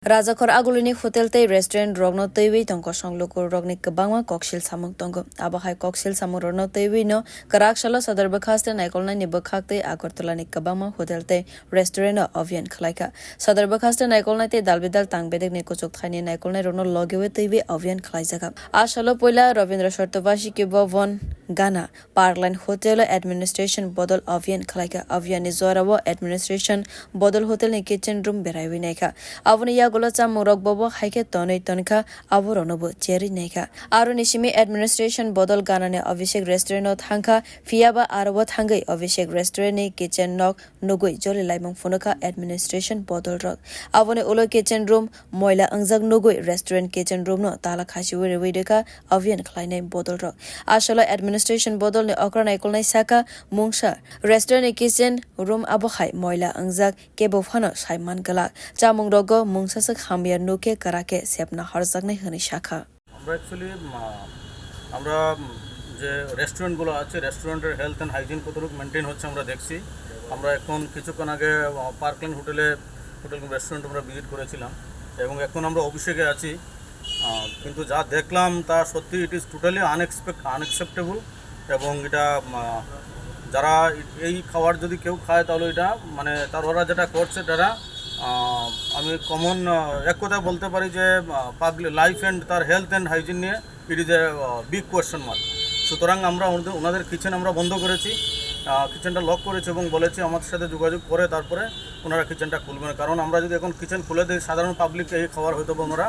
Rajakor Aguli hotel te restaurant rogno tewi tongko songloko rogni kwbangma koksil samung tongo abahai koksil samung rogno tewi no karakshalo sadar bakhaste naikolna ni bakhakte agartala ni kwbangma hotel te restaurant no abhiyan khwlaikha sadar bakhaste naikolna te dalbidal tangbedek ni kuchuk thaini naikolna rogno logewe tewi abhiyan khwlaijaka ashalo poila Rabindra Shartobashi ke bovon Ghana Parkline Hotel Administration Bodol Abhiyan khwlaikha abhiyan ni zorawo administration Bodol Hotel ni kitchen room beraiwi naikha avoni gola chamurok bobo haike tonei tonka aboranobo cheri neka aro nishimi administration bodol ganane Abhishek restaurant thangka fiaba arbo thangai Abhishek restaurant ni kitchen nok nugui joli laimang phonoka administration bodol rok avone ulo kitchen room moila angjak nugui restaurant kitchen room no tala khasi wedeka abhiyan khlainai bodol rok ashala administration bodol ni okranai kolnai saka mungsa restaurant ni kitchen room abokhai moila angjak kebo phano saiman gala chamung rogo mungsa খামিয়ার নুকে কারাকে সেপনা হরজাগনে হনি শাখা আমরা actually আমরা যে রেস্টুরেন্টগুলো আছে রেস্টুরেন্টের health and hygiene কতটুকু maintain হচ্ছে আমরা দেখছি আমরা এখন কিছুক্ষণ আগে পার্কল্যান্ড হোটেল রেস্টুরেন্ট আমরা ভিজিট করেছিলাম এবং এখন আমরা অফিসে আছি কিন্তু যা দেখলাম তা সত্যি ইট ইজ টোটালি আনএক্সেপ্টেবল এবং এটা যারা এই খাবার যদি কেউ খায় তাহলে এটা মানে ওরা যেটা করছে তারা আমি কমন এক কথা বলতে পারি যে পাবলিক লাইফ অ্যান্ড তার হেলথ অ্যান্ড হাইজিন নিয়ে it is a big question mark সুতরাং আমরা ওনাদের কিচেন আমরা বন্ধ করেছি কিচেনটা লক করেছি এবং বলেছি আমাদের সাথে যোগাযোগ করে তারপরে ওনারা কিচেনটা খুলবেন কারণ আমরা যদি এখন কিচেন খুলে দিই সাধারণ পাবলিক এই খাবার হয়তো ওনারা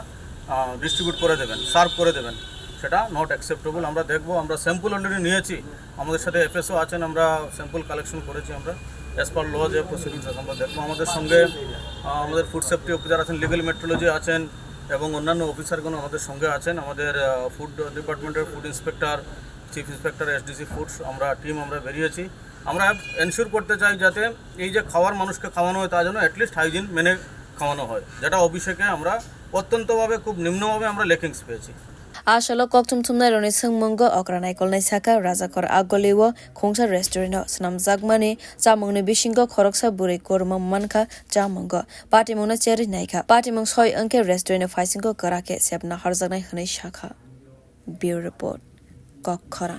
ডিস্ট্রিবিউট করে দেবেন সার্ভ করে দেবেন সেটা নট অ্যাকসেপ্টেবল আমরা দেখবো আমরা স্যাম্পল অলরেডি নিয়েছি আমাদের সাথে এফএসও আছেন আমরা স্যাম্পল কালেকশন করেছি আমরা অ্যাজ পার ল যে প্রসিডিংস আছে আমরা দেখবো আমাদের সঙ্গে আমাদের ফুড সেফটি অফিসার আছেন লিগ্যাল মেট্রোলজি আছেন এবং অন্যান্য অফিসারগুলো আমাদের সঙ্গে আছেন আমাদের ফুড ডিপার্টমেন্টের food inspector chief inspector SDC foods আমরা টিম আমরা বেরিয়েছি আমরা এনশিওর করতে চাই যাতে এই যে খাওয়ার মানুষকে খাওয়ানো হয় তা যেন অ্যাটলিস্ট হাইজিন মেনে খাওয়ানো হয় যেটা অভিষেকে আমরা অত্যন্তভাবে খুব নিম্নভাবে আমরা লেকিংস পেয়েছি Ashalo koktum tumnai roni sungmungo okranai kolnai saka Rajakor Aguli wo khongsa restaurant snam jagmani chamungni bisingo khoroksa buri korma manka chamungo patimungna cheri naikha patimung soi angke restaurant faisingo karake sepna harjagnai hwnai shakha bureau report kokkhara